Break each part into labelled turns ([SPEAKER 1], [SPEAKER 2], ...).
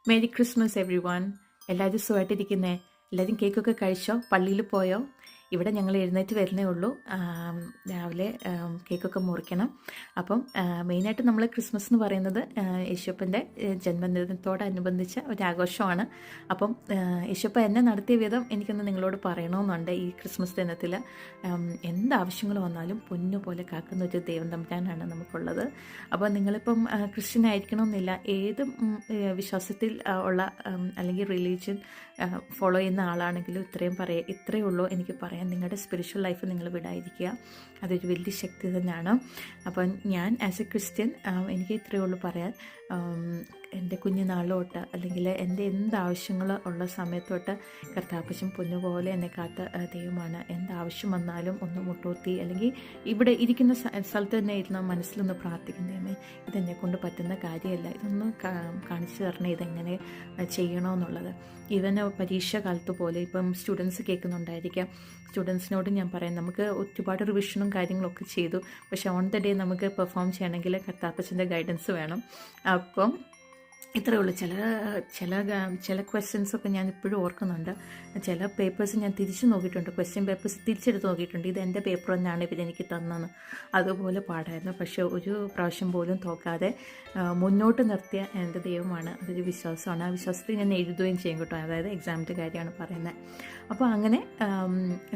[SPEAKER 1] Merry Christmas every one. എല്ലാവരും സുഖമായിട്ടിരിക്കുന്നേ? എല്ലാവരും കേക്കൊക്കെ കഴിച്ചോ? പള്ളിയിൽ പോയോ? ഇവിടെ ഞങ്ങൾ എഴുന്നേറ്റ് വരുന്നേ ഉള്ളൂ. രാവിലെ കേക്കൊക്കെ മുറിക്കണം. അപ്പം മെയിനായിട്ട് നമ്മൾ ക്രിസ്മസ് എന്ന് പറയുന്നത് യേശുപ്പൻ്റെ ജന്മദിനത്തോടനുബന്ധിച്ച ഒരാഘോഷമാണ്. അപ്പം യേശുപ്പ എന്നെ നടത്തിയ വിധം എനിക്കൊന്ന് നിങ്ങളോട് പറയണമെന്നുണ്ട്. ഈ ക്രിസ്മസ് ദിനത്തിൽ എന്താവശ്യങ്ങൾ വന്നാലും പൊന്നു പോലെ കാക്കുന്ന ഒരു ദൈവം തമ്പുരാനാണ് നമുക്കുള്ളത്. അപ്പോൾ നിങ്ങളിപ്പം ക്രിസ്ത്യൻ ആയിരിക്കണമെന്നില്ല, ഏത് വിശ്വാസത്തിൽ ഉള്ള അല്ലെങ്കിൽ റിലീജിയൻ ഫോളോ ചെയ്യുന്ന ആളാണെങ്കിലും ഇത്രയേ ഉള്ളൂ എനിക്ക് പറയാൻ. നിങ്ങളുടെ സ്പിരിച്വൽ ലൈഫ് നിങ്ങൾ വിടാതിരിക്കുക, അതൊരു വലിയ ശക്തി തന്നെയാണ്. അപ്പം ഞാൻ ആസ് എ ക്രിസ്ത്യൻ എനിക്ക് ഇത്രയേ ഉള്ളൂ പറയാൻ. എൻ്റെ കുഞ്ഞുനാളിലോട്ട് അല്ലെങ്കിൽ എൻ്റെ എന്താവശ്യങ്ങൾ ഉള്ള സമയത്തോട്ട് കർത്താപ്പച്ചൻ പൊന്നുപോലെ എന്നെ കാത്ത ദൈവമാണ്. എന്താവശ്യം വന്നാലും ഒന്ന് മുട്ടൂത്തി അല്ലെങ്കിൽ ഇവിടെ ഇരിക്കുന്ന സ്ഥലത്ത് തന്നെ ഇരുന്ന മനസ്സിലൊന്ന് പ്രാർത്ഥിക്കുന്നതേ, ഇതെന്നെ കൊണ്ട് പറ്റുന്ന കാര്യമല്ല, ഇതൊന്ന് കാണിച്ചു തരണേ ഇതെങ്ങനെ ചെയ്യണമെന്നുള്ളത്. ഈവൻ പരീക്ഷ കാലത്ത് പോലെ ഇപ്പം സ്റ്റുഡൻസ് കേൾക്കുന്നുണ്ടായിരിക്കാം. സ്റ്റുഡൻസിനോട് ഞാൻ പറയാം, നമുക്ക് ഒരുപാട് റിവിഷനും കാര്യങ്ങളൊക്കെ ചെയ്തു, പക്ഷേ ഓൺ ദ ഡേ നമുക്ക് പെർഫോം ചെയ്യണമെങ്കിൽ കർത്താപ്പച്ചൻ്റെ ഗൈഡൻസ് വേണം. അപ്പം ഇത്രയേ ഉള്ളൂ. ചില ക്വസ്റ്റ്യൻസൊക്കെ ഞാൻ ഇപ്പോഴും ഓർക്കുന്നുണ്ട്. ചില പേപ്പേഴ്സ് ഞാൻ തിരിച്ചു നോക്കിയിട്ടുണ്ട്, ക്വസ്റ്റ്യൻ പേപ്പേഴ്സ് തിരിച്ചെടുത്ത് നോക്കിയിട്ടുണ്ട്. ഇത് എൻ്റെ പേപ്പർ തന്നെയാണ് ഇവരെനിക്ക് തന്നെന്ന്. അതുപോലെ പാടായിരുന്നു. പക്ഷേ ഒരു പ്രാവശ്യം പോലും തോക്കാതെ മുന്നോട്ട് നിർത്തിയ എൻ്റെ ദൈവമാണ്. അതൊരു വിശ്വാസമാണ്. ആ വിശ്വാസത്തിൽ ഞാൻ എഴുതുകയും ചെയ്യും കേട്ടോ. അതായത് എക്സാമിൻ്റെ കാര്യമാണ് പറയുന്നത്. അപ്പോൾ അങ്ങനെ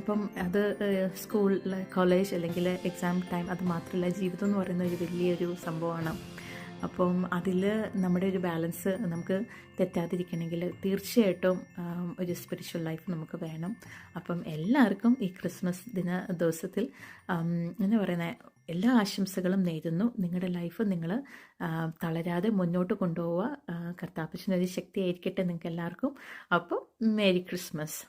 [SPEAKER 1] ഇപ്പം അത് സ്കൂൾ, കോളേജ് അല്ലെങ്കിൽ എക്സാം ടൈം അത് മാത്രമല്ല, ജീവിതം എന്ന് പറയുന്ന ഒരു വലിയൊരു സംഭവമാണ്. അപ്പം അതിൽ നമ്മുടെ ഒരു ബാലൻസ് നമുക്ക് തെറ്റാതിരിക്കണമെങ്കിൽ തീർച്ചയായിട്ടും ഒരു സ്പിരിച്വൽ ലൈഫ് നമുക്ക് വേണം. അപ്പം എല്ലാവർക്കും ഈ ക്രിസ്മസ് ദിവസത്തിൽ എന്താ പറയുന്നത്, എല്ലാ ആശംസകളും നേരുന്നു. നിങ്ങളുടെ ലൈഫ് നിങ്ങൾ തളരാതെ മുന്നോട്ട് കൊണ്ടുപോവുക. കർത്താപ്പച്ചനൊരു ശക്തിയായിരിക്കട്ടെ നിങ്ങൾക്ക് എല്ലാവർക്കും. അപ്പം മേരി ക്രിസ്മസ്.